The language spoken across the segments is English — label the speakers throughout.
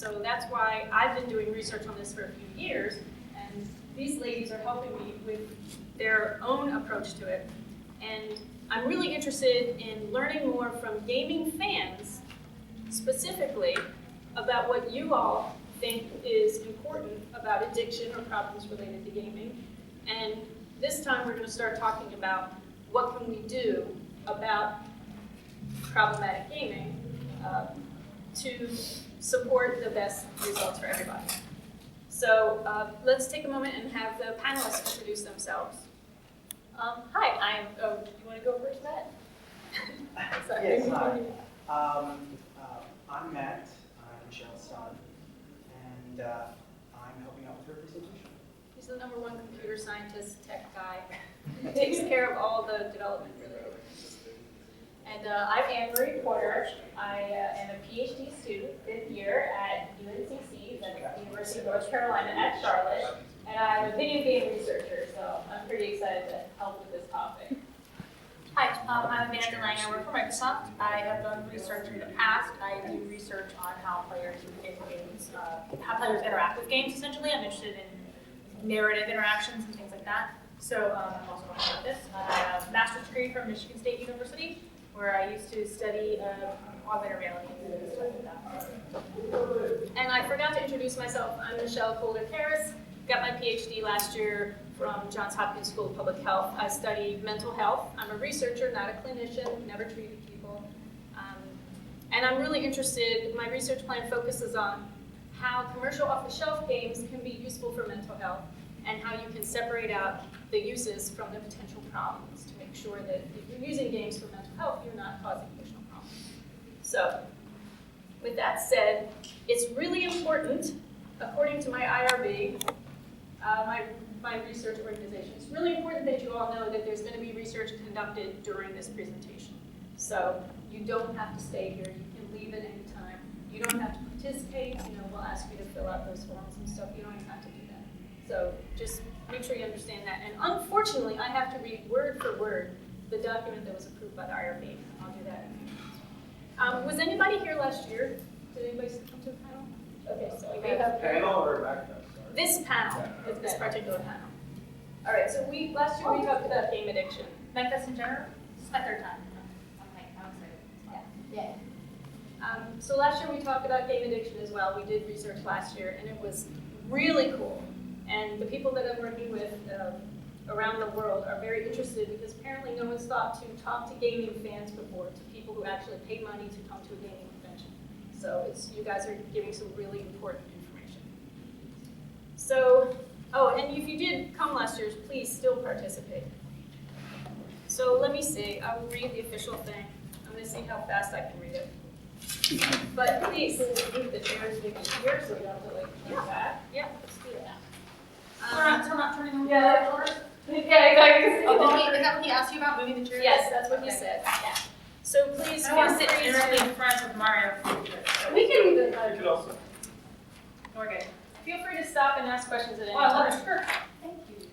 Speaker 1: So that's why I've been doing research on this for a few years, and these ladies are helping me with their own approach to it. And I'm really interested in learning more from gaming fans, specifically about what you all think is important about addiction or problems related to gaming. And this time we're going to start talking about what can we do about problematic gaming to support the best results for everybody. So let's take a moment and have the panelists introduce themselves. Hi, oh, do you want to go first, Matt? Sorry.
Speaker 2: Yes, hi. I'm Matt. I'm Michelle's son, and I'm helping out with her presentation.
Speaker 1: He's the #1 computer scientist, tech guy. He takes care of all the development related.
Speaker 3: And I'm Anne-Marie Porter. I am a PhD student, 5th year at UNCC, that's the University of North Carolina at Charlotte. And I'm a video game researcher, so I'm pretty excited to help with this topic.
Speaker 4: Hi, I'm Amanda Lang. I work for Microsoft. I have done research in the past. I do research on how players in games, how players interact with games, essentially. I'm interested in narrative interactions and things like that. So I'm also working on this. I have a master's degree from Michigan State University, where I used to study augmented reality and stuff like that.
Speaker 1: And I forgot to introduce myself. I'm Michelle Kohler-Harris. Got my PhD last year from Johns Hopkins School of Public Health. I study mental health. I'm a researcher, not a clinician, never treated people. And I'm really interested, my research plan focuses on how commercial off-the-shelf games can be useful for mental health and how you can separate out the uses from the potential problems to make sure that if you're using games for mental health, you're not causing additional problems. So, with that said, it's really important, according to my IRB, my research organization, it's really important that you all know that there's going to be research conducted during this presentation. So you don't have to stay here. You can leave at any time. You don't have to participate. We'll ask you to fill out those forms and stuff. You don't even have to do that. So just make sure you understand that. And unfortunately, I have to read word for word the document that was approved by the IRB. I'll do that in a few minutes. Was anybody here last year? Did anybody come to the panel? Okay, so we have
Speaker 2: Panel or Magfest?
Speaker 1: this panel, this particular panel. All right, so last year we talked about game addiction.
Speaker 4: Magfest in general? This is my 3rd time. I'm excited.
Speaker 1: Yeah. So last year we talked about game addiction as well. We did research last year, and it was really cool. And the people that I'm working with around the world are very interested because apparently no one's thought to talk to gaming fans before, to people who actually pay money to come to a gaming convention. So you guys are giving some really important information. So, and if you did come last year, please still participate. So let me see, I will read the official thing. I'm gonna see how fast I can read it. But please,
Speaker 3: Leave the chairs maybe here so we don't have to do that.
Speaker 1: yeah, let's do that.
Speaker 4: So we're not turning them
Speaker 3: Yeah.
Speaker 4: over?
Speaker 3: Yeah, exactly.
Speaker 4: Oh, is that what he asked you about, moving the chairs?
Speaker 1: Yes, that's what he
Speaker 4: Okay.
Speaker 1: said. Yeah. So please
Speaker 4: I want to
Speaker 1: feel
Speaker 4: sit
Speaker 1: free
Speaker 4: directly
Speaker 1: to,
Speaker 4: in front of Mario.
Speaker 1: we can,
Speaker 2: You could also.
Speaker 1: we're good. Feel free to stop and ask questions at any
Speaker 4: Oh, I love
Speaker 1: time.
Speaker 4: it. Sure. Thank you.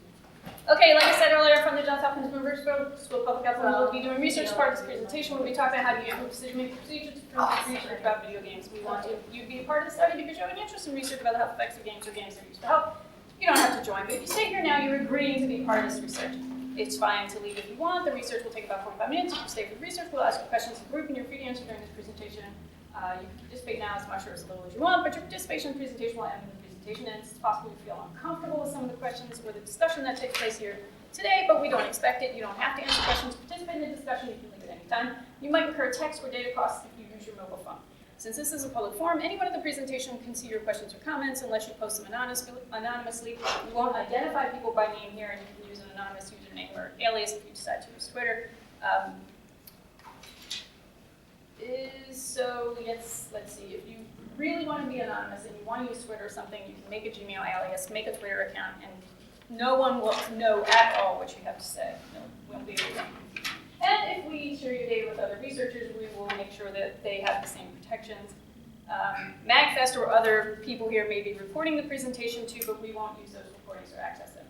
Speaker 1: Okay, like I said earlier, from the Johns Hopkins School of Public Health, we'll be doing research part of this presentation. We'll be talking about how to improve decision-making procedures from research about video games. We want you to be a part of the study because you have an interest in research about the health effects of games or games that are used for health. You don't have to join, but if you stay here now, you're agreeing to be part of this research. It's fine to leave if you want. The research will take about 45 minutes. If you stay for the research, we'll ask you questions in the group, and you're free to answer during this presentation. You can participate now as much or as little as you want, but your participation in the presentation will end when the presentation ends. It's possible you feel uncomfortable with some of the questions or the discussion that takes place here today, but we don't expect it. You don't have to answer questions. Participate in the discussion. You can leave at any time. You might incur text or data costs if you use your mobile phone. Since this is a public forum, anyone at the presentation can see your questions or comments unless you post them anonymously. We won't identify people by name here, and you can use an anonymous username or alias if you decide to use Twitter. Let's see, if you really want to be anonymous and you want to use Twitter or something, you can make a Gmail alias, make a Twitter account, and no one will know at all what you have to say. We won't be able to. And if we share your data with other researchers, we will make sure that they have the same protections. Magfest or other people here may be recording the presentation too, but we won't use those recordings or access them.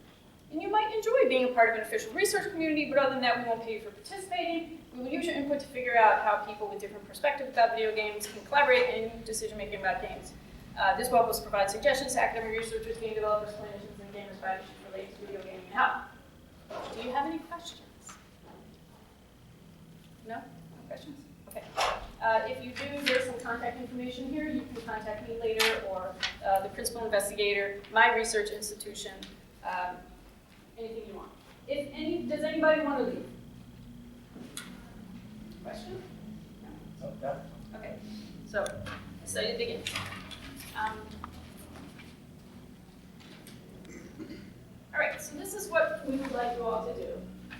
Speaker 1: And you might enjoy being a part of an official research community, but other than that, we won't pay you for participating. We will use your input to figure out how people with different perspectives about video games can collaborate in decision-making about games. This web post provides suggestions to academic researchers, game developers, clinicians, and gamers about issues related to video gaming and how. Do you have any questions? No? No questions? Okay. If you do, there's some contact information here. You can contact me later or the principal investigator, my research institution, anything you want. Does anybody want to leave? Question? No? Okay. So, study to begin. All right, so this is what we would like you all to do.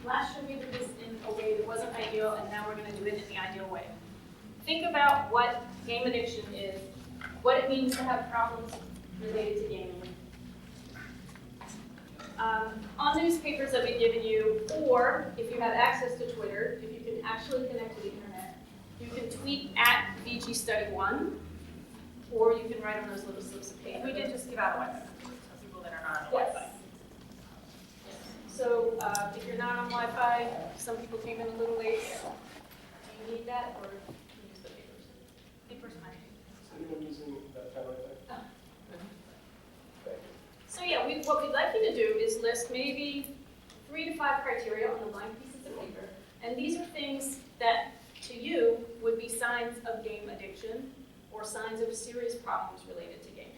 Speaker 1: Last year we did this in a way that wasn't ideal, and now we're going to do it in the ideal way. Think about what game addiction is, what it means to have problems related to gaming. On newspapers that we've given you, or if you have access to Twitter, if you can actually connect to the internet, you can tweet at VGStudy1, or you can write on those little slips of paper.
Speaker 4: We did just give out a Wi-Fi for people that are not on
Speaker 1: Yes.
Speaker 4: Wi-Fi.
Speaker 1: So if you're not on Wi-Fi, some people came in a little late. Do you need that, or can you use the papers?
Speaker 4: Papers fine.
Speaker 5: Is anyone using that kind of thing?
Speaker 1: So yeah, what we'd like you to do is list maybe 3 to 5 criteria on the blank pieces of paper. And these are things that, to you, would be signs of game addiction or signs of serious problems related to gaming.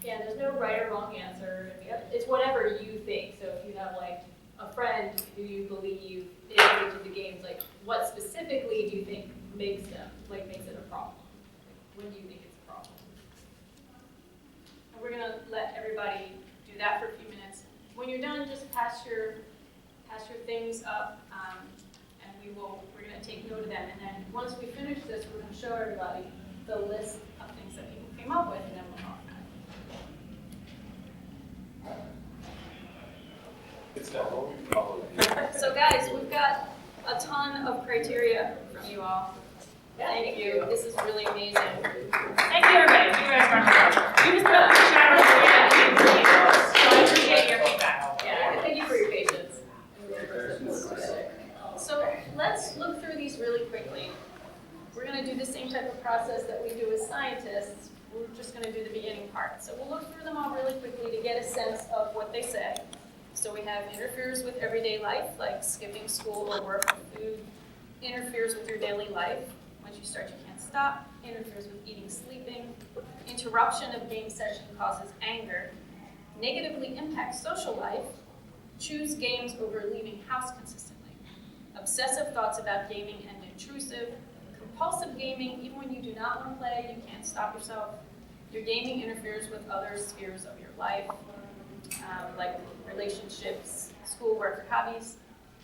Speaker 1: Yeah, there's no right or wrong answer. It's whatever you think. So if you have like a friend who you believe is addicted to games, like what specifically do you think makes it a problem? When do you think it's a problem? And we're gonna let everybody do that for a few minutes. When you're done, just pass your things up, and we're gonna take note of them. And then once we finish this, we're gonna show everybody the list of things that people came up with, and then we'll talk about it.
Speaker 5: It's down.
Speaker 1: So guys, we've got a ton of criteria from you all. Thank you. This is really amazing.
Speaker 4: Thank you, everybody. Thank you guys very much. You just put a shower of the so I appreciate your feedback.
Speaker 1: Yeah, thank you for your patience. So let's look through these really quickly. We're going to do the same type of process that we do as scientists. We're just going to do the beginning part. So we'll look through them all really quickly to get a sense of what they say. So we have interferes with everyday life, like skipping school or work or food. Interferes with your daily life. Once you start, you can't stop. Interferes with eating, sleeping. Interruption of game session causes anger. Negatively impacts social life. Choose games over leaving house consistently. Obsessive thoughts about gaming and intrusive. Compulsive gaming, even when you do not want to play, you can't stop yourself. Your gaming interferes with other spheres of your life, like relationships, schoolwork, or hobbies.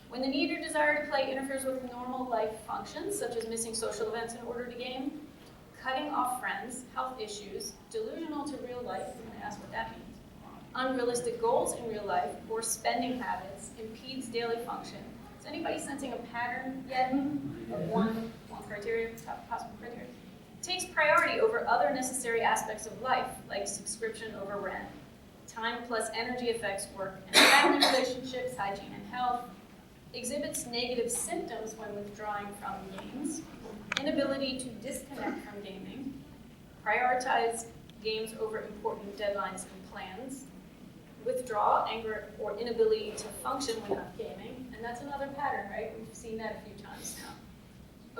Speaker 1: When the need or desire to play interferes with normal life functions, such as missing social events in order to game, cutting off friends, health issues, delusional to real life, I'm going to ask what that means, unrealistic goals in real life, or spending habits, impedes daily function. Is anybody sensing a pattern yet of one criteria, possible criteria? Takes priority over other necessary aspects of life, like subscription over rent. Time plus energy affects work and family relationships, hygiene and health. Exhibits negative symptoms when withdrawing from games. Inability to disconnect from gaming. Prioritize games over important deadlines and plans. Withdraw, anger, or inability to function when not gaming. And that's another pattern, right? We've seen that a few times now.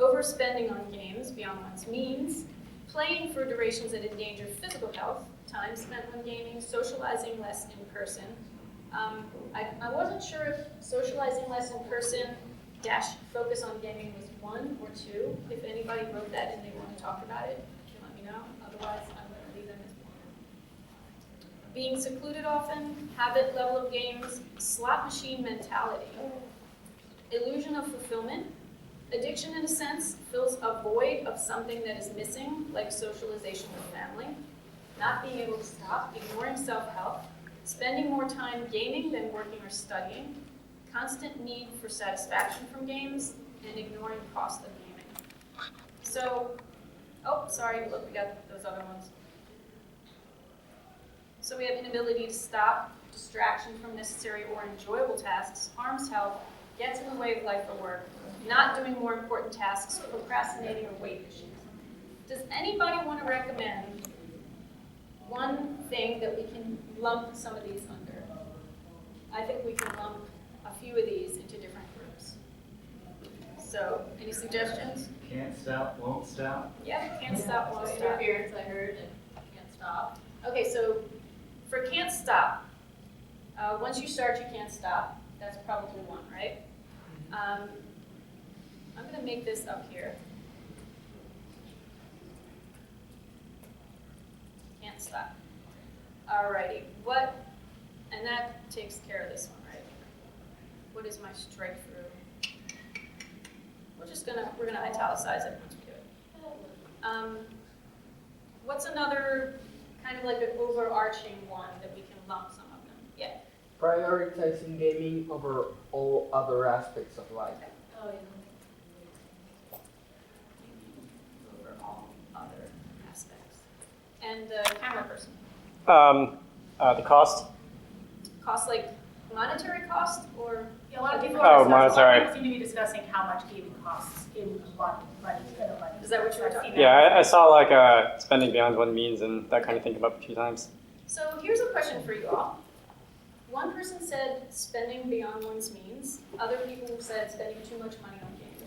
Speaker 1: Overspending on games beyond one's means. Playing for durations that endanger physical health. Time spent on gaming. Socializing less in person. I wasn't sure if socializing less in person - focus on gaming was 1 or 2. If anybody wrote that and they want to talk about it, you can let me know. Otherwise, I'm going to leave them as 1. Being secluded often, habit level of games, slot machine mentality, illusion of fulfillment. Addiction, in a sense, fills a void of something that is missing, like socialization with family. Not being able to stop, ignoring self-help, spending more time gaming than working or studying, constant need for satisfaction from games, and ignoring cost of gaming. So, look, we got those other ones. So we have inability to stop, distraction from necessary or enjoyable tasks, harms health, gets in the way of life or work, not doing more important tasks, procrastinating or weight issues. Does anybody want to recommend one thing that we can lump some of these under? I think we can lump a few of these into different groups. So, any suggestions?
Speaker 6: Can't stop, won't stop.
Speaker 1: Yeah, can't stop, won't
Speaker 3: So
Speaker 1: stop.
Speaker 3: interference, I heard, and can't stop.
Speaker 1: Okay, so for can't stop, once you start, you can't stop. That's probably one, right? I'm going to make this up here. Can't stop. Alrighty, and that takes care of this one, right? What is my strike through? We're gonna italicize it once we do it. What's another kind of like an overarching one that we can lump some of them? Yeah.
Speaker 7: Prioritizing gaming over all other aspects of life.
Speaker 3: Oh, yeah.
Speaker 1: Over all other aspects. And camera person.
Speaker 8: The cost.
Speaker 1: Cost like monetary cost or?
Speaker 4: Yeah, a lot of people
Speaker 8: Oh,
Speaker 4: are discussing,
Speaker 8: monetary.
Speaker 4: a lot of people seem to be discussing how much gaming costs in money.
Speaker 1: Is that what you were talking about?
Speaker 8: Yeah, I saw like spending beyond what it means and that kind of thing come up a few times.
Speaker 1: So here's a question for you all. One person said spending beyond one's means. Other people said spending too much money on games.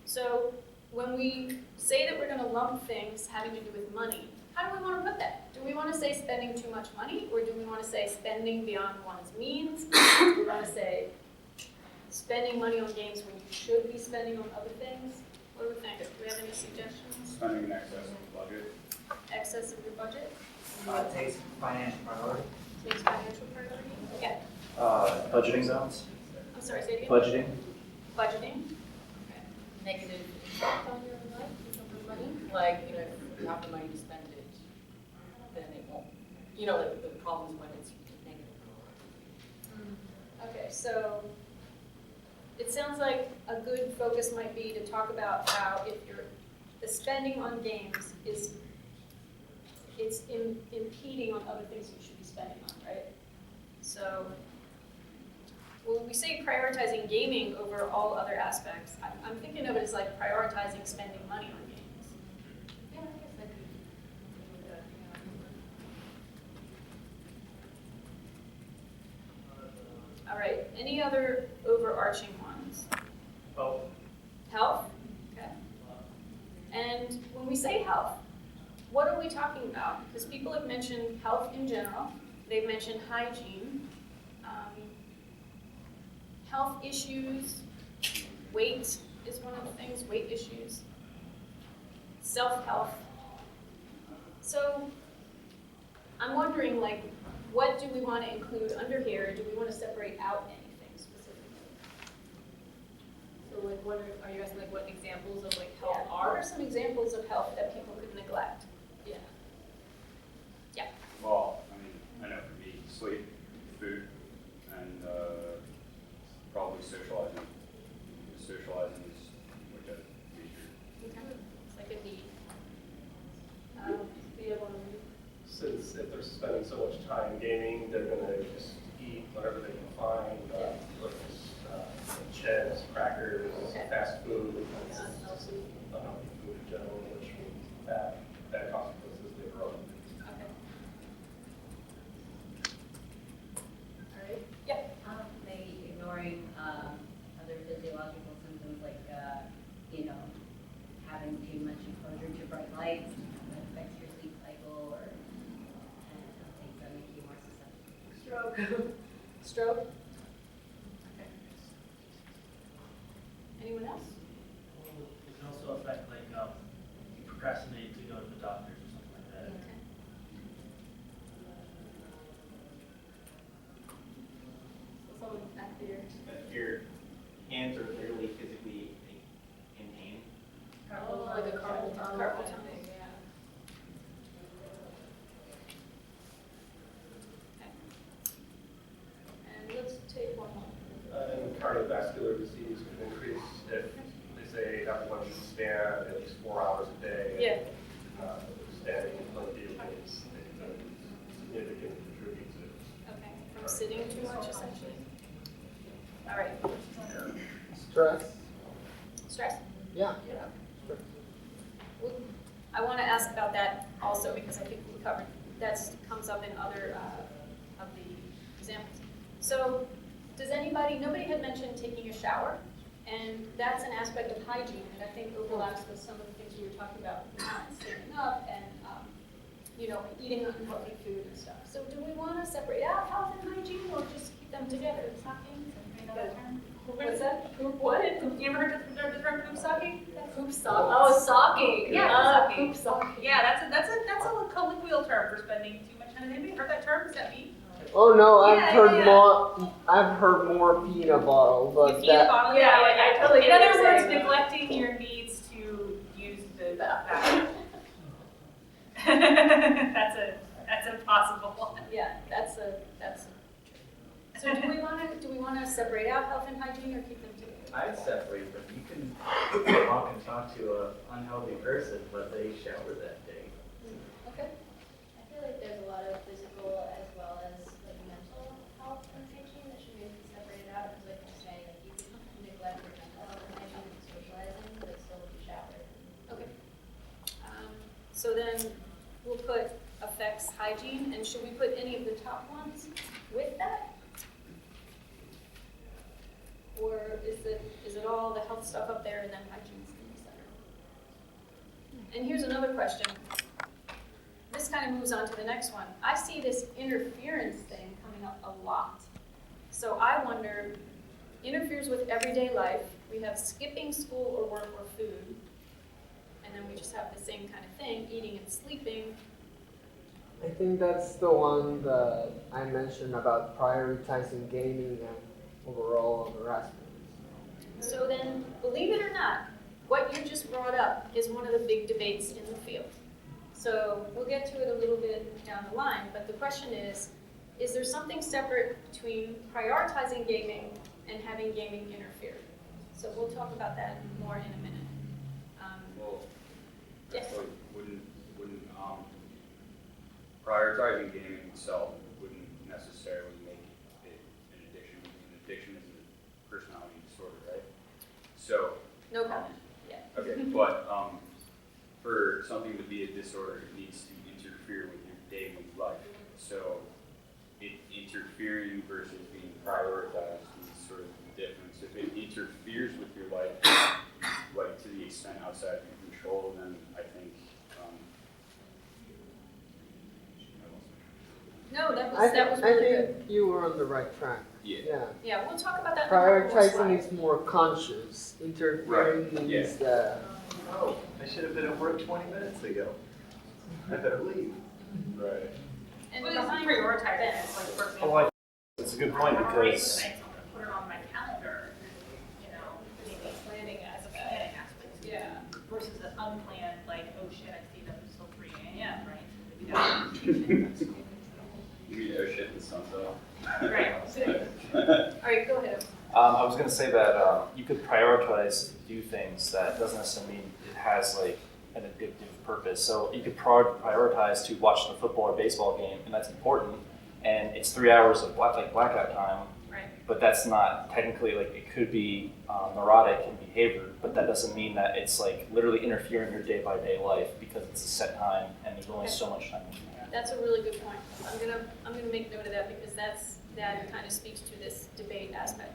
Speaker 1: So when we say that we're going to lump things having to do with money, how do we want to put that? Do we want to say spending too much money, or do we want to say spending beyond one's means? Do we want to say spending money on games when you should be spending on other things? What do we think? Do we have any suggestions?
Speaker 5: Spending in excess of the budget.
Speaker 1: Excess of your budget?
Speaker 2: Takes financial priority.
Speaker 1: Takes financial priority? Okay.
Speaker 6: Budgeting zones.
Speaker 1: I'm sorry, say it again.
Speaker 6: Budgeting.
Speaker 1: Budgeting?
Speaker 3: Negative impact on your life in terms of money. Like, you know, if you have the money to spend it, then it won't. You know, like the problems when it's negative.
Speaker 1: Okay, so it sounds like a good focus might be to talk about how if the spending on games it's impeding on other things you should be spending on, right? So when we say prioritizing gaming over all other aspects, I'm thinking of it as like prioritizing spending money on games.
Speaker 3: Yeah, I guess that could be good.
Speaker 1: All right, any other overarching ones?
Speaker 5: Well,
Speaker 1: Health, okay. And when we say health, what are we talking about? Because people have mentioned health in general. They've mentioned hygiene, health issues, weight is one of the things, weight issues, self-health. So I'm wondering, like, what do we want to include under here? Do we want to separate out anything specifically?
Speaker 3: So like, what are you asking, like, what examples of like
Speaker 1: Yeah.
Speaker 3: health
Speaker 1: What
Speaker 3: are?
Speaker 1: are some examples of health that people could neglect?
Speaker 3: Yeah.
Speaker 5: well, I mean, I know for me, sleep, food, and probably socializing. Socializing is like a major.
Speaker 1: It's like a need. Be able to
Speaker 5: Since if they're spending so much time gaming, they're gonna just eat whatever they can find, chips, crackers,
Speaker 1: Okay.
Speaker 5: fast food,
Speaker 1: unhealthy.
Speaker 5: unhealthy food in general, which will have bad consequences later on.
Speaker 1: Okay. All right. Yeah.
Speaker 9: Maybe ignoring other physiological symptoms like, having too much exposure to bright lights that affects your sleep cycle or things that make you more susceptible.
Speaker 1: Stroke. Okay. Anyone else?
Speaker 10: It can also affect like you procrastinate to go to the doctors or something like that.
Speaker 1: Okay. So someone back there.
Speaker 2: If your hands are literally physically in pain.
Speaker 3: Oh, like a carpal tunnel.
Speaker 1: Carpal tunnel.
Speaker 3: Yeah.
Speaker 1: And let's take one more.
Speaker 5: And cardiovascular disease could increase if they say everyone should stand at least 4 hours a day.
Speaker 1: Yeah.
Speaker 5: Standing in front of vehicles significantly contribute to.
Speaker 1: Okay. From sitting too much, essentially. All right.
Speaker 7: Stress.
Speaker 1: Stress.
Speaker 7: Yeah.
Speaker 1: Well, I want to because I think we covered, that comes up in other of the examples. So does nobody had mentioned taking a shower, and that's an aspect of hygiene, and I think overlaps with some of the things we were talking about, standing up and eating unhealthy food and stuff. So do we want to separate out health and hygiene, or just keep them together?
Speaker 4: Socking, another term.
Speaker 1: What's that? Poop what?
Speaker 4: You ever heard the term poop socking?
Speaker 1: Poop socking.
Speaker 4: Oh, socking.
Speaker 1: Yeah,
Speaker 4: Socking.
Speaker 1: poop socking.
Speaker 4: Yeah, that's a colloquial term for spending too much time. Anybody heard that term? Is that me?
Speaker 7: Oh no, I've
Speaker 4: Yeah,
Speaker 7: heard
Speaker 4: yeah.
Speaker 7: more. I've heard more peanut bottle, but
Speaker 4: You feed a
Speaker 7: that.
Speaker 4: bottle.
Speaker 1: Yeah, I totally
Speaker 4: In
Speaker 1: get what
Speaker 4: other
Speaker 1: you're
Speaker 4: words,
Speaker 1: saying, though.
Speaker 4: neglecting your needs to use the bathroom. That's impossible.
Speaker 1: Yeah, that's a. So do we want to separate out health and hygiene, or keep them together?
Speaker 6: I'd separate them. You can walk and talk to an unhealthy person, but they shower that day.
Speaker 1: Okay.
Speaker 9: I feel like there's a lot of physical as well as like mental health and hygiene that should maybe be separated out. Because like you're saying, like you could neglect your mental health and hygiene and socializing, but still be showered.
Speaker 1: Okay. So then we'll put affects hygiene, and should we put any of the top ones with that? Or is it all the health stuff up there and then hygiene's in the center? And here's another question. This kind of moves on to the next one. I see this interference thing coming up a lot. So I wonder, interferes with everyday life. We have skipping school or work or food. And then we just have the same kind of thing, eating and sleeping.
Speaker 7: I think that's the one that I mentioned about prioritizing gaming and overall other aspects.
Speaker 1: So then, believe it or not, what you just brought up is one of the big debates in the field. So we'll get to it a little bit down the line, but the question is there something separate between prioritizing gaming and having gaming interfere? So we'll talk about that more in a minute.
Speaker 5: Well,
Speaker 1: Yes.
Speaker 5: so wouldn't prioritizing gaming itself wouldn't necessarily make it an addiction. An addiction is a personality disorder, right? So.
Speaker 1: No comment. Yeah.
Speaker 5: Okay, but for something to be a disorder, it needs to interfere with your daily life. So interfering versus being prioritized is sort of the difference. If it interferes with your life, like to the extent outside of your control, then I think.
Speaker 1: No, that was
Speaker 7: I
Speaker 1: really
Speaker 7: think
Speaker 1: good.
Speaker 7: you were on the right track.
Speaker 5: Yeah.
Speaker 1: Yeah, we'll talk about that in a couple more
Speaker 7: Prioritizing
Speaker 1: slides.
Speaker 7: is more conscious. Interfering
Speaker 5: Right,
Speaker 7: means
Speaker 5: yeah.
Speaker 7: that.
Speaker 6: Oh, I should have been at work 20 minutes ago. I better leave.
Speaker 5: Right.
Speaker 1: And
Speaker 4: What is
Speaker 1: behind
Speaker 4: prioritizing? It's like, for example,
Speaker 6: Oh, it's a good point
Speaker 4: I'm on a race
Speaker 6: because
Speaker 4: tonight, so I'm gonna put it on my calendar, maybe planning as a planning aspect.
Speaker 1: Yeah.
Speaker 4: Versus an unplanned, like, oh shit, I stayed up until 3 a.m., right? Maybe that's.
Speaker 5: You mean, oh shit, the sun's up.
Speaker 4: Right.
Speaker 1: All right, go ahead.
Speaker 11: I was going to say that you could prioritize to do things that doesn't necessarily mean it has like an addictive purpose. So you could prioritize to watch the football or baseball game, and that's important. And it's 3 hours of blackout time.
Speaker 1: Right.
Speaker 11: But that's not technically like it could be neurotic in behavior, but that doesn't mean that it's like literally interfering your day-by-day life because it's a set time and there's only so much time.
Speaker 1: That's a really good point. I'm gonna make note of that because that kind of speaks to this debate aspect.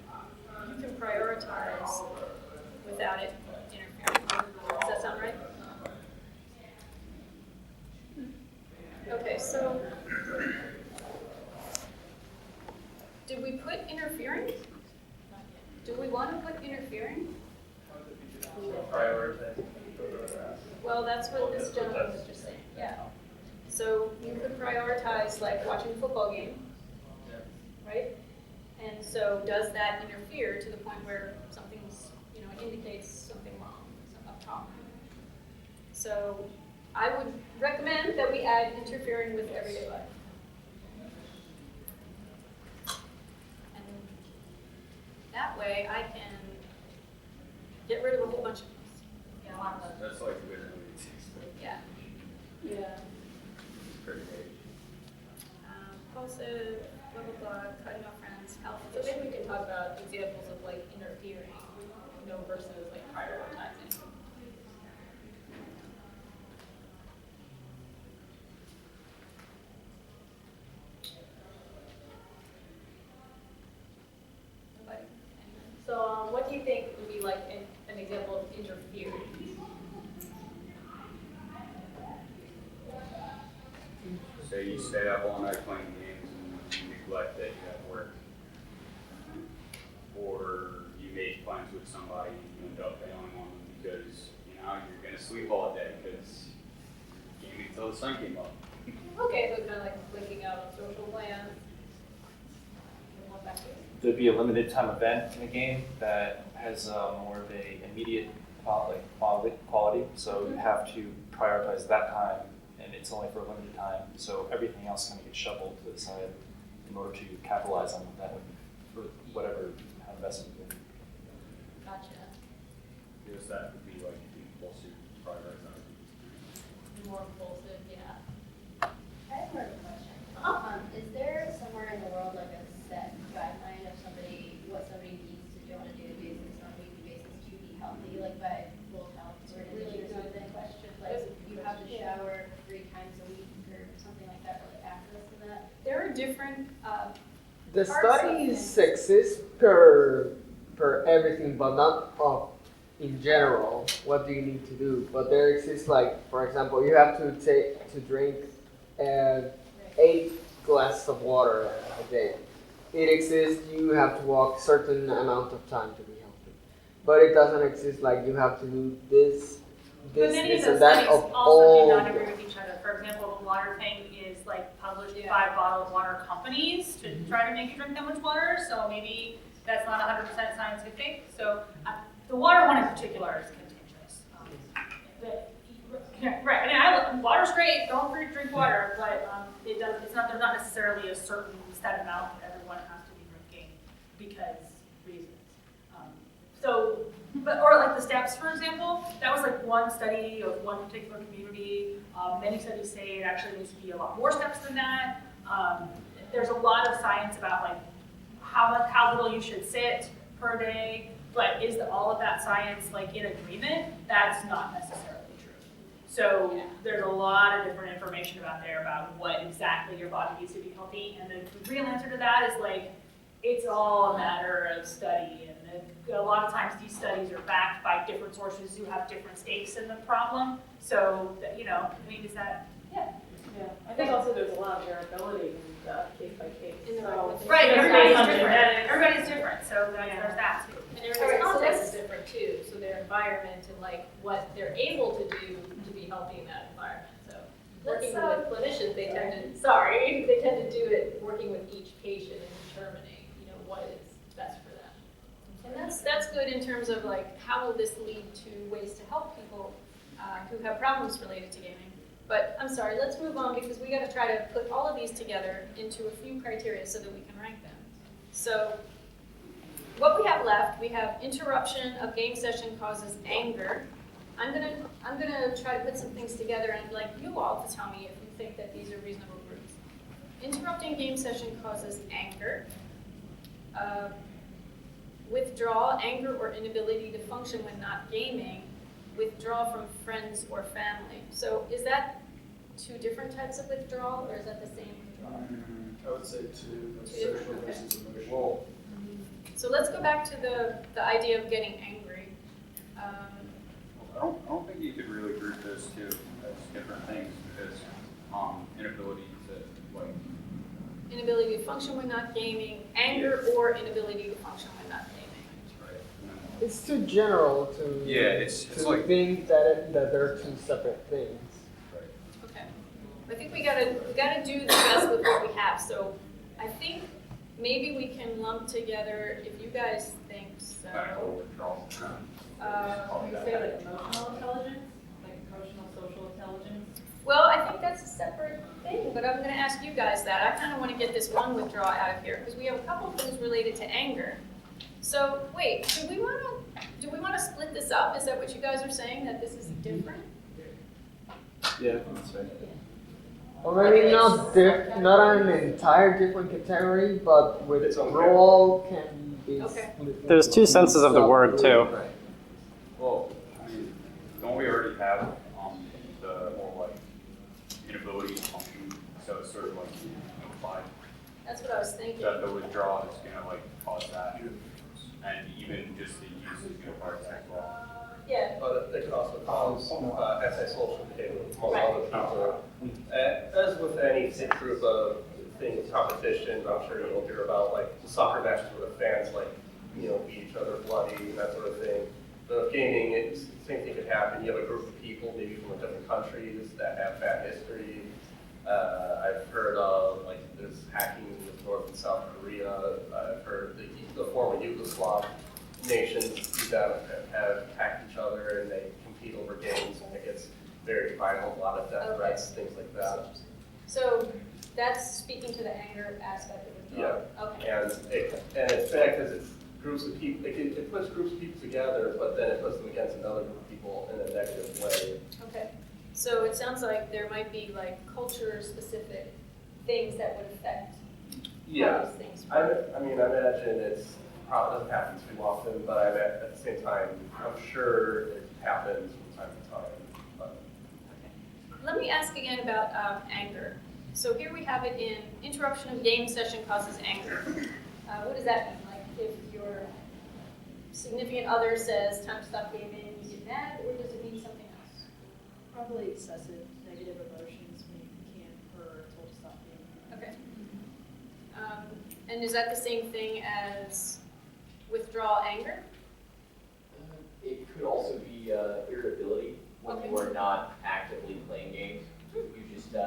Speaker 1: You can prioritize without it interfering. Does that sound right? Okay, so did we put interfering? Do we want to put interfering?
Speaker 10: Prioritize.
Speaker 1: Well, that's what this gentleman was just saying, yeah. So you could prioritize like watching a football game, right? And so does that interfere to the point where something's, indicates something wrong, a problem? So I would recommend that we add interfering with everyday life. And that way I can get rid of a whole bunch of things.
Speaker 4: Yeah, a lot of those.
Speaker 5: That's like literally
Speaker 1: Yeah. Yeah.
Speaker 5: pretty great.
Speaker 1: Impulsive, blah, blah, blah, cutting off friends, health. So maybe we can talk about examples of like interfering, versus like prioritizing.
Speaker 3: be like an example of interfering?
Speaker 5: Say you stay up all night playing games and you neglect that you have work. Or you make plans with somebody and you end up bailing on them because, you're going to sleep all day because you gaming until the sun came up.
Speaker 3: Okay, so kind of like blinking out on social plans. And one back here.
Speaker 11: There'd be a limited time event in a game that has more of a immediate quality. So you have to prioritize that time, and it's only for a limited time. So everything else kind of gets shuffled to the side in order to capitalize on that for whatever kind of investment you're doing.
Speaker 3: Gotcha.
Speaker 5: Because that would be like impulsive prioritizing.
Speaker 3: More impulsive, yeah.
Speaker 9: I have more of a question. Is there somewhere in the world like a set guideline of what somebody needs to do on a daily basis, on a weekly basis to be healthy, like by World Health Organization or something? Like you have to shower 3 times a week or something like that, or like access to that?
Speaker 3: There are different,
Speaker 7: The
Speaker 3: parts of
Speaker 7: studies
Speaker 3: it.
Speaker 7: exist per everything, but not in general. What do you need to do? But there exists, like, for example, you have to drink 8 glasses of water a day. It exists. You have to walk certain amount of time to be healthy. But it doesn't exist like you have to do this,
Speaker 4: But many of
Speaker 7: this,
Speaker 4: those
Speaker 7: and that
Speaker 4: studies
Speaker 7: of
Speaker 4: also
Speaker 7: all.
Speaker 4: do not agree with each other. For example, the water thing is like published by bottled water companies to try to make you drink that much water. So maybe that's not 100% scientific. So the water one in particular is contentious. Right. I mean, water's great. Don't drink water, but it does. It's not. There's not necessarily a certain set amount that everyone has to be drinking because reasons. Or like the steps, for example, that was like one study of one particular community. Many studies say it actually needs to be a lot more steps than that. There's a lot of science about like how little you should sit per day, but is all of that science like in agreement? That's not necessarily true. So there's a lot of different information about what exactly your body needs to be healthy, and the real answer to that is like it's all a matter of study. A lot of times these studies are backed by different sources who have different stakes in the problem. So, I mean, is that,
Speaker 3: Yeah.
Speaker 12: I think also there's a lot of variability in case by case.
Speaker 4: right, everybody's
Speaker 12: Based on
Speaker 4: different.
Speaker 12: genetics.
Speaker 4: Everybody's different, so there's that too.
Speaker 3: And everybody's context is different too, so their environment and like what they're able to do to be healthy in that environment, so. Working with clinicians, they tend to do it working with each patient and determining, what is best for them. And that's good in terms of like, how will this lead to ways to help people who have problems related to gaming. But I'm sorry, let's move on because we gotta try to put all of these together into a few criteria so that we can rank them. So what we have left, we have interruption of game session causes anger. I'm gonna try to put some things together and like you all to tell me if you think that these are reasonable groups. Interrupting game session causes anger. Withdrawal, anger, or inability to function when not gaming. Withdraw from friends or family. So is that 2 different types of withdrawal, or is that the same withdrawal?
Speaker 13: I would say 2, that's
Speaker 3: Two?
Speaker 13: social
Speaker 3: Okay.
Speaker 13: versus emotional.
Speaker 3: So let's go back to the idea of getting angry.
Speaker 5: I don't think you could really group those 2 as different things because inability to like.
Speaker 3: Inability to function when not gaming, anger, or inability to function when not gaming.
Speaker 7: It's too general to
Speaker 5: it's like
Speaker 7: think that they're 2 separate things.
Speaker 3: Okay. I think we gotta do the best with what we have. So I think maybe we can lump together, if you guys think so.
Speaker 12: You say like emotional intelligence, like emotional social intelligence.
Speaker 3: Well, I think that's a separate thing, but I'm gonna ask you guys that. I kinda wanna get this one withdrawal out of here, because we have a couple of things related to anger. So, wait, do we wanna split this up? Is that what you guys are saying, that this is different?
Speaker 11: Yeah, I think that's right.
Speaker 7: Or maybe not an entire different category, but withdrawal can be split.
Speaker 8: There's 2 senses of the word too.
Speaker 11: Right.
Speaker 5: Well, I mean, don't we already have the whole like inability to function? So it's sort of like implied
Speaker 3: That's what I was thinking.
Speaker 5: that the withdrawal is gonna like cause that. and even just the use of your parts as well.
Speaker 1: Yeah.
Speaker 13: But it could also cause antisocial behavior among
Speaker 1: Right.
Speaker 13: other people. As with any group of things, competition, I'm sure you'll hear about like soccer matches where the fans like, beat each other bloody and that sort of thing. But with gaming, it's the same thing could happen. You have a group of people, maybe from different countries that have bad history. I've heard of like there's hacking with North and South Korea. I've heard the former Yugoslav nations that have hacked each other and they compete over games and it gets very violent, a lot of death threats, things like that.
Speaker 1: So that's speaking to the anger aspect of withdrawal.
Speaker 13: Yeah.
Speaker 1: Okay.
Speaker 13: And it's bad because it's groups of people. It puts groups of people together, but then it puts them against another group of people in a negative way.
Speaker 1: Okay. So it sounds like there might be like culture-specific things that would affect how these things work.
Speaker 13: I imagine it's probably doesn't happen too often, but at the same time, I'm sure it happens from time to time. But.
Speaker 1: Let me ask again about anger. So here we have it in interruption of game session causes anger. What does that mean? Like if your significant other says time to stop gaming, you get mad, or does it mean something else?
Speaker 12: Probably excessive negative emotions when you can't or are told to stop being.
Speaker 1: Okay. And is that the same thing as withdrawal anger?
Speaker 14: It could also be irritability when you are not actively playing games. You just you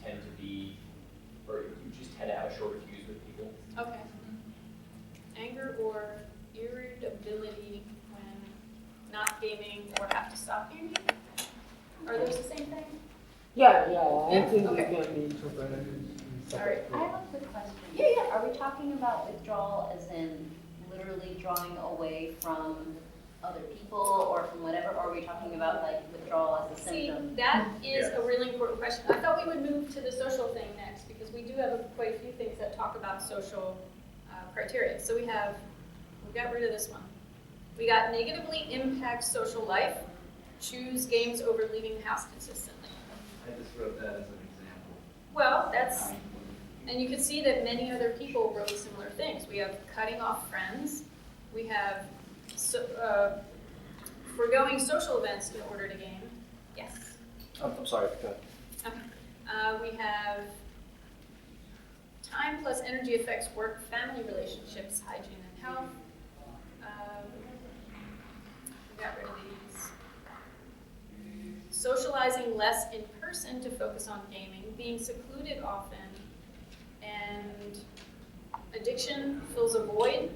Speaker 14: tend to be, or you just tend to have a shorter fuse with people.
Speaker 1: Okay. Anger or irritability when not gaming or have to stop gaming? Are those the same thing?
Speaker 7: Yeah, I think
Speaker 1: Okay.
Speaker 7: it can be interpreted in
Speaker 1: Sorry.
Speaker 7: separate
Speaker 15: I have a quick question.
Speaker 1: Yeah.
Speaker 15: Are we talking about withdrawal as in literally drawing away from other people or from whatever, or are we talking about like withdrawal as a
Speaker 1: See,
Speaker 15: symptom?
Speaker 1: that is a really important question. I thought we would move to the social thing next because we do have quite a few things that talk about social criteria. So we got rid of this one. We got negatively impact social life, choose games over leaving the house consistently.
Speaker 6: I just wrote that as an example.
Speaker 1: Well, and you can see that many other people wrote similar things. We have cutting off friends. We have foregoing social events in order to game. Yes.
Speaker 11: I'm sorry, go ahead.
Speaker 1: Okay. We have time plus energy affects work, family relationships, hygiene and health. We got rid of these. Socializing less in person to focus on gaming, being secluded often, and addiction fills a void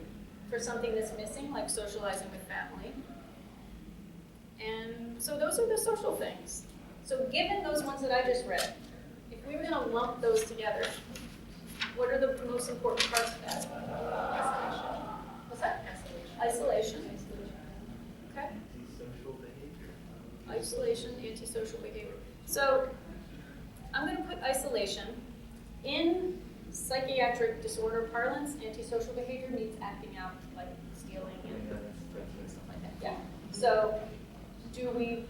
Speaker 1: for something that's missing, like socializing with family. And so those are the social things. So given those ones that I just read, if we were going to lump those together, what are the most important parts of that? What's that? Isolation. Okay.
Speaker 6: Antisocial behavior.
Speaker 1: Isolation, antisocial behavior. So I'm going to put isolation. In psychiatric disorder parlance, antisocial behavior means acting out, like stealing and stuff like that. Yeah. So do we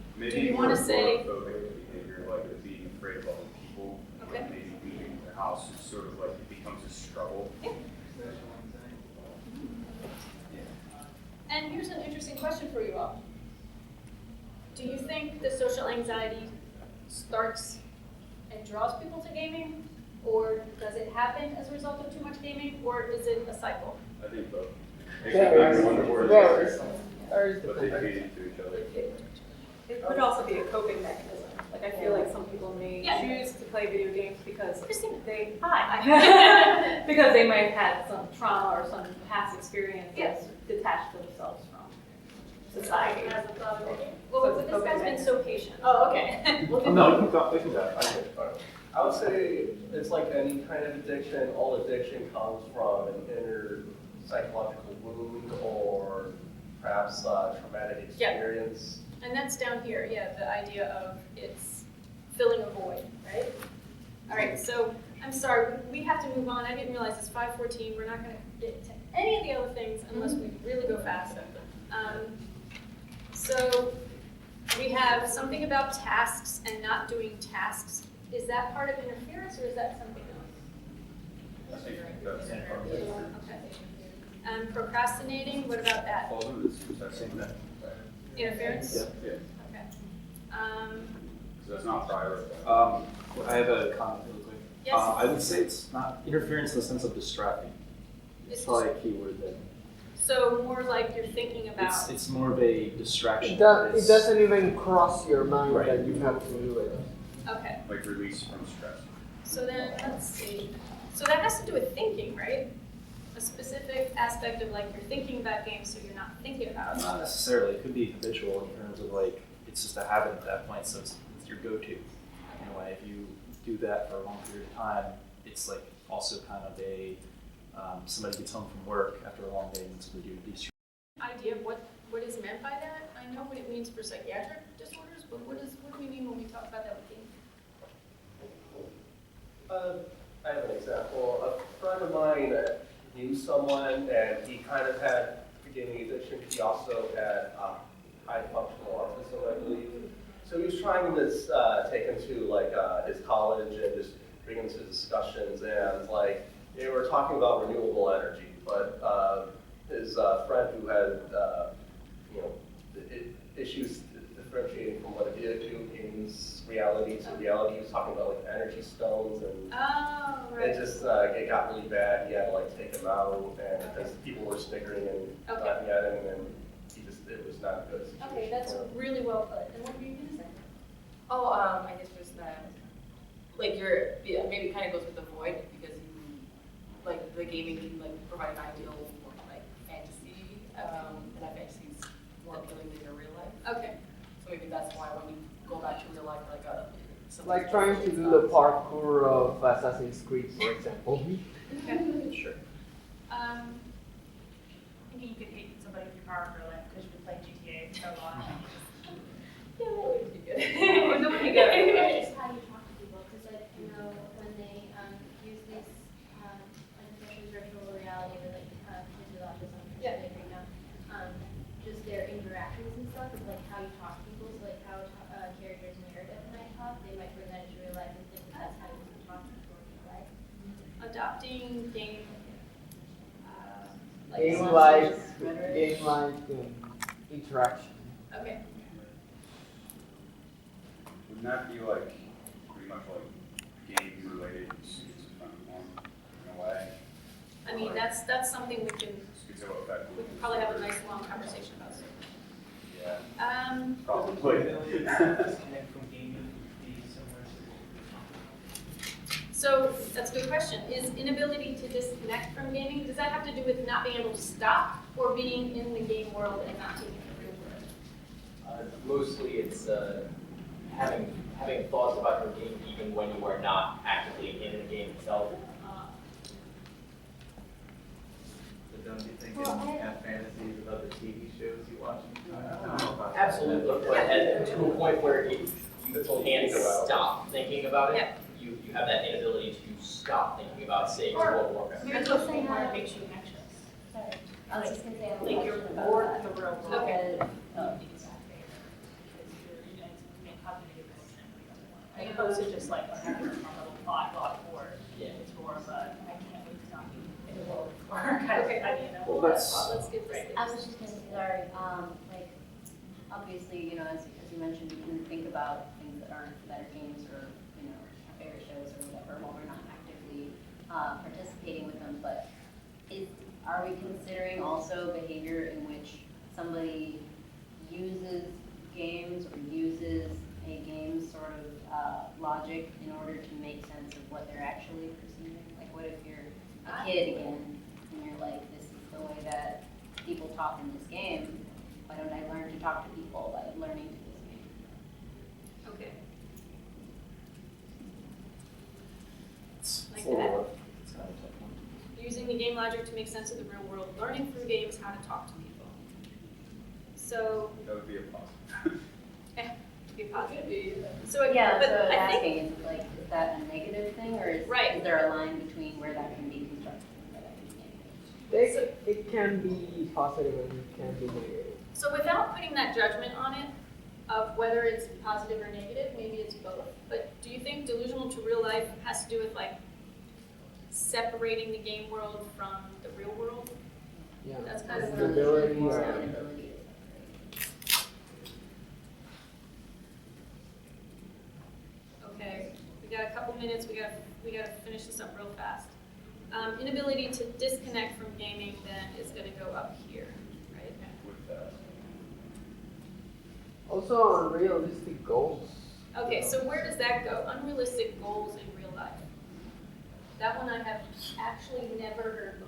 Speaker 1: want to say?
Speaker 5: Behavior like being afraid of other people,
Speaker 1: Okay.
Speaker 5: like maybe leaving the house is sort of like it becomes a struggle.
Speaker 1: Yeah. And here's an interesting question for you all. Do you think the social anxiety starts and draws people to gaming? Or does it happen as a result of too much gaming? Or is it a cycle?
Speaker 5: I think both. It
Speaker 7: Varies.
Speaker 5: could be one word,
Speaker 7: Varies
Speaker 5: but they feed into each other.
Speaker 12: It could also be a coping mechanism. Like I feel like some people may choose to play video games because they because they might have had some trauma or some past experience that's detached themselves from society.
Speaker 1: Well, but this guy's been so patient. Oh, okay.
Speaker 13: I would say it's like any kind of addiction. All addiction comes from an inner psychological wound or perhaps traumatic experience.
Speaker 1: And that's down here, yeah, the idea of it's filling a void, right? All right, so I'm sorry, we have to move on. I didn't realize it's 5:14. We're not going to get to any of the other things unless we really go fast. So we have something about tasks and not doing tasks. Is that part of interference or is that something else?
Speaker 5: I think that's part of it.
Speaker 1: Okay. Procrastinating, what about that?
Speaker 5: Falls under the same thing.
Speaker 1: Interference?
Speaker 5: Yeah.
Speaker 1: Okay.
Speaker 5: So that's not prioritized.
Speaker 11: I have a comment really quick.
Speaker 1: Yes.
Speaker 11: I would say it's not interference in the sense of distracting. It's probably a key word there.
Speaker 1: So more like you're thinking about.
Speaker 11: It's more of a distraction.
Speaker 7: It
Speaker 11: It's-
Speaker 7: doesn't even cross your mind
Speaker 11: Right.
Speaker 7: that you have to do it.
Speaker 1: Okay.
Speaker 5: Like release from stress.
Speaker 1: So then, let's see. So that has to do with thinking, right? A specific aspect of like you're thinking about games, so you're not thinking about it.
Speaker 11: Not necessarily. It could be habitual in terms of like it's just a habit at that point, so it's your go-to. In a way, if you do that for a long period of time, it's like also kind of a somebody gets home from work after a long day and so they do these.
Speaker 1: Idea of what is meant by that? I know what it means for psychiatric disorders, but what do we mean when we talk about that with games?
Speaker 13: I have an example. A friend of mine knew someone, and he kind of had gaming addiction. He also had high functional autism, I believe. So he was trying to take him to like his college and just bring him to discussions, and like they were talking about renewable energy, but his friend who had issues differentiating from what a video game's reality to reality, he was talking about like energy stones, and it just it got really bad. He had to like take him out, and because people were sniggering and laughing at him, and then it was not a good situation.
Speaker 1: Okay, that's really well put. And what were you going to say?
Speaker 16: Oh, I guess just that, like maybe kind of goes with the void because like the gaming can like provide an ideal for like fantasy, and that fantasy is more appealing than your real life.
Speaker 1: Okay.
Speaker 16: So maybe that's why when you go back to real life,
Speaker 7: Like trying to do the parkour of Assassin's Creed, for example.
Speaker 1: Okay.
Speaker 11: Sure.
Speaker 4: Thinking you could hate somebody with your power for life because you've been playing GTA for so long.
Speaker 1: Yeah, that would be good.
Speaker 4: That would be good.
Speaker 9: It's just how you talk to people, because like, you know, when they use these, like especially virtual reality with like kids with autism, right now, just their interactions and stuff is like how you talk to people, so like how characters in narrative might talk, they might bring that into real life and think that's how you talk to people in real life.
Speaker 1: Adopting game.
Speaker 7: Game-like interaction.
Speaker 1: Okay.
Speaker 5: Wouldn't that be like pretty much like game related schizophrenia in a way?
Speaker 1: I mean, that's something we can probably have a nice long conversation about.
Speaker 5: Yeah.
Speaker 2: Probably. Disconnect from gaming would be similar to.
Speaker 1: So that's a good question. Is inability to disconnect from gaming, does that have to do with not being able to stop or being in the game world and not being in the real world?
Speaker 14: Mostly it's having thoughts about your game even when you are not actively in the game itself.
Speaker 6: But don't you think you have fantasies about the TV shows you watch?
Speaker 14: Absolutely, but to a point where you can't stop thinking about it.
Speaker 1: Yeah.
Speaker 14: You have that inability to stop thinking about, say, World of Warcraft.
Speaker 4: Maybe those things that makes you anxious.
Speaker 9: Sorry, I was just gonna say, I have a
Speaker 4: Like you're
Speaker 9: question about
Speaker 4: bored
Speaker 9: that.
Speaker 4: in the real world.
Speaker 1: Okay.
Speaker 4: As opposed to just like having a little thought or it's more of a I can't wait to not be in the world or kind of
Speaker 1: Okay.
Speaker 4: you know.
Speaker 11: Well, that's
Speaker 1: Let's get this.
Speaker 15: I was just gonna say, sorry, like, obviously, you know, as you mentioned, we can think about things that are games or, you know, our favorite shows or whatever, while we're not actively participating with them, but are we considering also behavior in which somebody uses games or uses a game sort of logic in order to make sense of what they're actually perceiving? Like, what if you're a kid again, and you're like, this is the way that people talk in this game, why don't I learn to talk to people by learning to this game?
Speaker 1: Okay. Like
Speaker 11: a little
Speaker 1: that.
Speaker 11: rough. It's kind of a tough one.
Speaker 1: Using the game logic to make sense of the real world, learning through games how to talk to people. So,
Speaker 5: That would be a positive.
Speaker 1: to be positive. So again,
Speaker 15: Yeah,
Speaker 1: but
Speaker 15: so
Speaker 1: I
Speaker 15: asking,
Speaker 1: think,
Speaker 15: is that a negative thing, or is there a line between where that can be constructive and where that can be negative?
Speaker 7: It can be positive and it can be negative.
Speaker 1: so without putting that judgment on it, of whether it's positive or negative, maybe it's both. But do you think delusional to real life has to do with like separating the game world from the real world?
Speaker 7: Yeah.
Speaker 1: That's kind of
Speaker 7: Stability,
Speaker 15: More
Speaker 7: yeah.
Speaker 15: inability.
Speaker 1: Okay, we got a couple minutes, we gotta finish this up real fast. Inability to disconnect from gaming then is gonna go up here, right?
Speaker 5: With that.
Speaker 7: Also unrealistic goals.
Speaker 1: Okay, so where does that go? Unrealistic goals in real life. That one I have actually never heard before.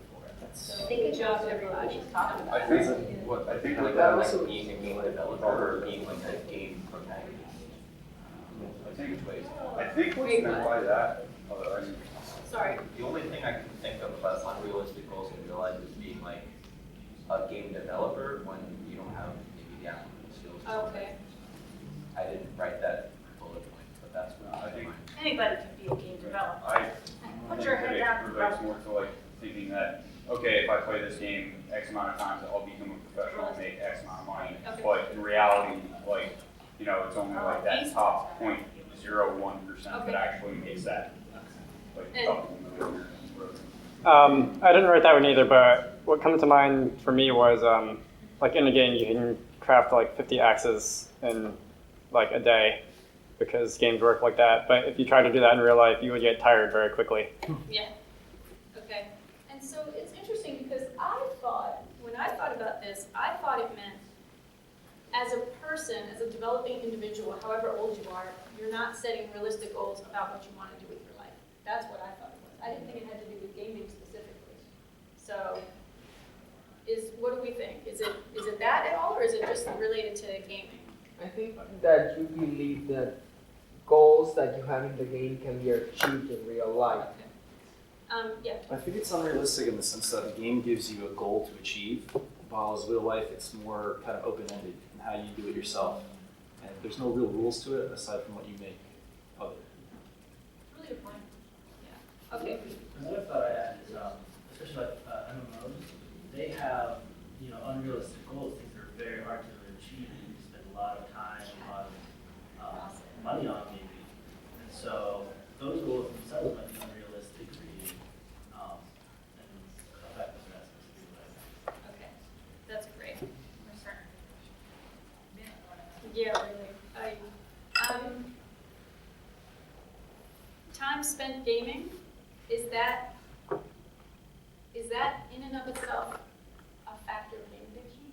Speaker 1: So good job, everybody.
Speaker 14: I think like that, like being a game developer or being like a game protagonist.
Speaker 5: I think what's meant by that,
Speaker 1: Sorry.
Speaker 14: The only thing I can think of as unrealistic goals in real life is being like a game developer when you don't have maybe the applicable skills.
Speaker 1: Okay.
Speaker 14: I didn't write that bullet point, but that's what I think.
Speaker 4: Anybody can be a game developer.
Speaker 5: I
Speaker 4: Put your head down.
Speaker 5: it relates more to like thinking that, okay, if I play this game X amount of times, I'll become a professional and make X amount of money.
Speaker 1: Okay.
Speaker 5: But in reality, like, you know, it's only like that
Speaker 1: Easy.
Speaker 5: top 0.01% that actually makes that. Like,
Speaker 1: And-
Speaker 5: couple million.
Speaker 8: I didn't write that one either, but what comes to mind for me was like in the game you can craft like 50 axes in like a day because games work like that. But if you try to do that in real life, you would get tired very quickly.
Speaker 1: Yeah. Okay. And so it's interesting because when I thought about this, I thought it meant as a person, as a developing individual, however old you are, you're not setting realistic goals about what you want to do with your life. That's what I thought it was. I didn't think it had to do with gaming specifically. So what do we think? Is it that at all, or is it just related to gaming?
Speaker 7: I think that you believe that goals that you have in the game can be achieved in real life.
Speaker 1: Yeah.
Speaker 11: I think it's unrealistic in the sense that the game gives you a goal to achieve, while as real life it's more kind of open-ended in how you do it yourself. And there's no real rules to it aside from what you make of it.
Speaker 1: Really good point. Yeah. Okay.
Speaker 10: Another thought I had is, especially like MMOs, they have, you know, unrealistic goals, things that are very hard to achieve, and you spend a lot of time, a lot of money on maybe. And so those goals themselves might be unrealistic for you, and affect the rest of the
Speaker 1: Okay. That's great. Yeah, really. Time spent gaming, is that in and of itself a factor of game addiction?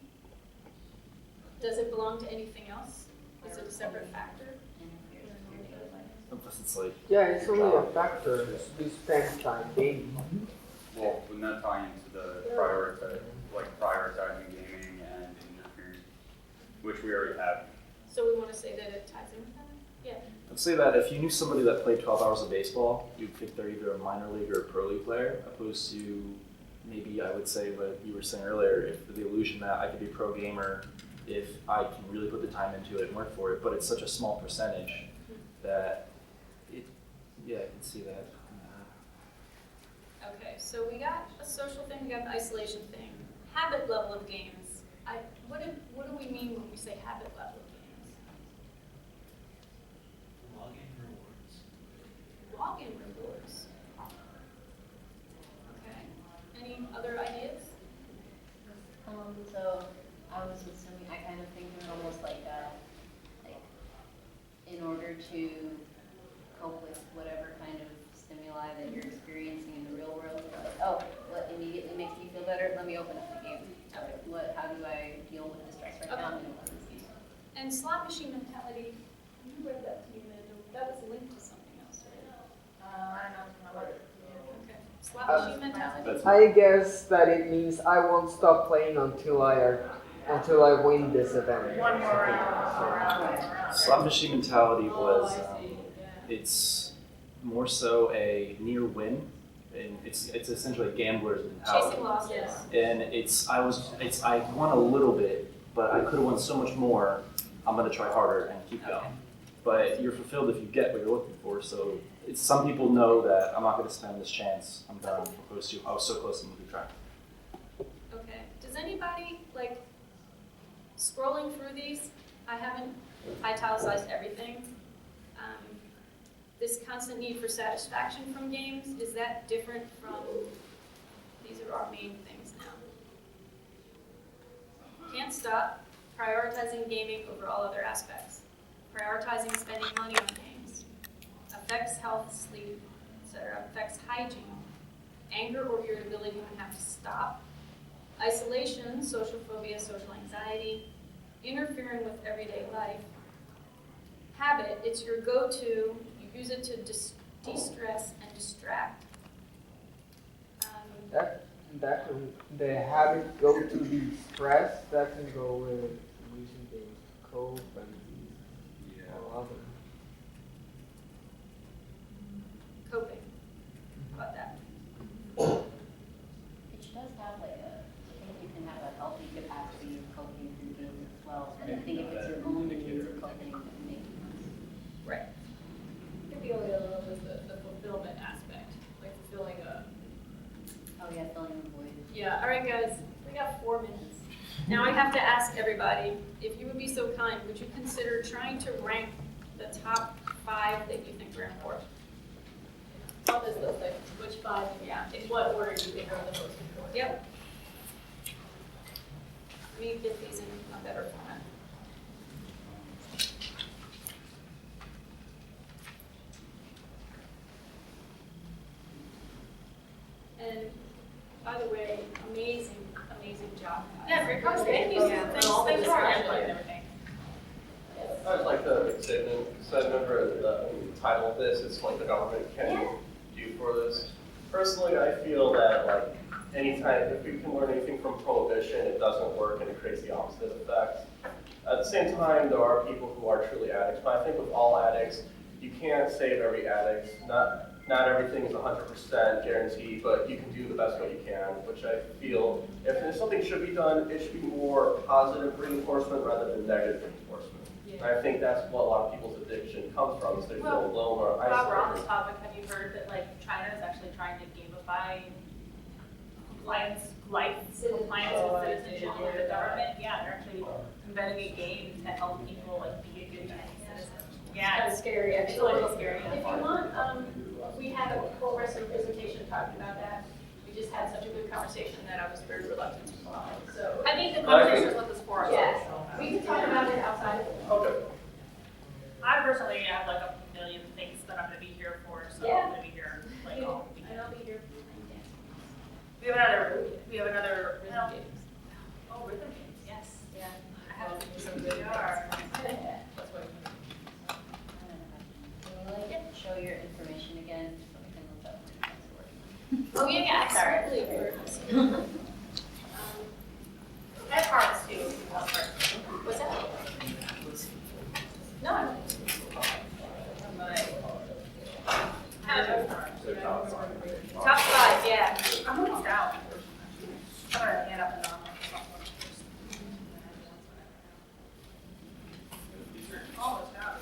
Speaker 1: Does it belong to anything else? Is it a separate factor?
Speaker 11: Unless it's like
Speaker 7: Yeah, it's only a factor. You spend time gaming.
Speaker 5: Well, wouldn't that tie into the prioritizing gaming and interfering, which we already have?
Speaker 1: So we want to say that it ties in with that? Yeah.
Speaker 11: I'd say that if you knew somebody that played 12 hours of baseball, you'd think they're either a minor league or a pro league player, opposed to maybe I would say what you were saying earlier, if the illusion that I could be a pro gamer if I can really put the time into it and work for it, but it's such a small percentage that I can see that.
Speaker 1: Okay, so we got a social thing, we got the isolation thing. Habit level of games. What do we mean when we say habit level of games? Login rewards. Okay. Any other ideas?
Speaker 15: So I was assuming, I kind of think of it almost like in order to cope with whatever kind of stimuli that you're experiencing in the real world, you're like, oh, what immediately makes me feel better? Let me open up the game. How do I deal with the stress right now? I'm gonna open this game.
Speaker 1: And slot machine mentality, you read that to me, Amanda. That was linked to something else, right?
Speaker 4: I don't know.
Speaker 1: Okay. Slot machine mentality?
Speaker 7: I guess that it means I won't stop playing until I win this event.
Speaker 4: One more round.
Speaker 11: Slot machine mentality was it's more so a near win, and it's essentially a gambler's mentality.
Speaker 1: Chasing losses.
Speaker 11: And I won a little bit, but I could have won so much more. I'm gonna try harder and keep going. But you're fulfilled if you get what you're looking for. So some people know that I'm not gonna spend this chance. I'm done. Opposed to I was so close to moving track.
Speaker 1: Okay. Does anybody, like, scrolling through these, I haven't italicized everything. This constant need for satisfaction from games, is that different from, these are our main things now? Can't stop. Prioritizing gaming over all other aspects. Prioritizing spending money on games. Affects health, sleep, etc. Affects hygiene. Anger or irritability when you have to stop. Isolation, social phobia, social anxiety. Interfering with everyday life. Habit, it's your go-to. You use it to de-stress and distract.
Speaker 7: That can, the habit go to the stress, that can go with using games to cope and all other.
Speaker 1: Coping. How about that?
Speaker 15: It does have like a, I think you can have a healthy capacity of coping through games as well. And I think if it's your own means of coping, then it makes sense.
Speaker 1: Right.
Speaker 3: Could be a little bit the fulfillment aspect, like fulfilling a.
Speaker 15: Oh yeah, filling the void.
Speaker 1: Yeah, all right, guys, we got 4 minutes. Now I have to ask everybody, if you would be so kind, would you consider trying to rank the top 5 that you think are important?
Speaker 3: On this list, like which 5, in what order do you think are the most important?
Speaker 1: Yep. Let me get these in a better format. And by the way, amazing job, guys.
Speaker 4: Yeah, great conversation. Thank you. Thanks for input and everything.
Speaker 13: I'd like to make a statement, because I remember the title of this, it's what the government can do for this. Personally, I feel that like anytime, if we can learn anything from prohibition, it doesn't work and it creates the opposite effect. At the same time, there are people who are truly addicts, but I think with all addicts, you can't save every addict. Not everything is 100% guaranteed, but you can do the best way you can, which I feel, if something should be done, it should be more positive reinforcement rather than negative reinforcement. And I think that's what a lot of people's addiction comes from, is they feel alone or isolated.
Speaker 4: While we're on this topic, have you heard that like China is actually trying to gamify compliance, compliance with citizenship with the government? Yeah, they're actually inventing a game to help people like be a good citizen. Yeah,
Speaker 1: It's scary,
Speaker 4: It's
Speaker 1: actually.
Speaker 4: a little scary.
Speaker 1: If you want, we had a whole rest of the presentation talking about that. We just had such a good conversation that I was very reluctant to come on. So
Speaker 4: I think the conversation is what this for.
Speaker 1: yeah, we can talk about it outside.
Speaker 13: Okay.
Speaker 4: I personally have like a million things that I'm gonna be here for, so
Speaker 1: Yeah.
Speaker 4: I'm gonna be here like all week.
Speaker 1: And I'll be here for playing dance.
Speaker 4: We have another,
Speaker 1: Rhythm
Speaker 4: no.
Speaker 1: games.
Speaker 4: Oh, rhythm games, yes.
Speaker 1: Yeah.
Speaker 4: I have to do some good are.
Speaker 1: That's what
Speaker 15: Can you like show your information again so we can look up what you guys are working on?
Speaker 1: Oh, yeah,
Speaker 4: Sorry. I have cards too.
Speaker 1: What's that? No. Top 5, yeah.
Speaker 4: I'm almost out. I'm gonna hand up and on. Almost out.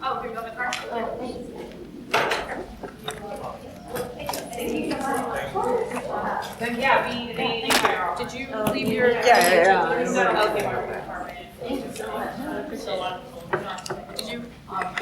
Speaker 4: Oh, here you go, the card. Yeah,
Speaker 1: Did you leave your?
Speaker 4: Okay.
Speaker 1: Did you?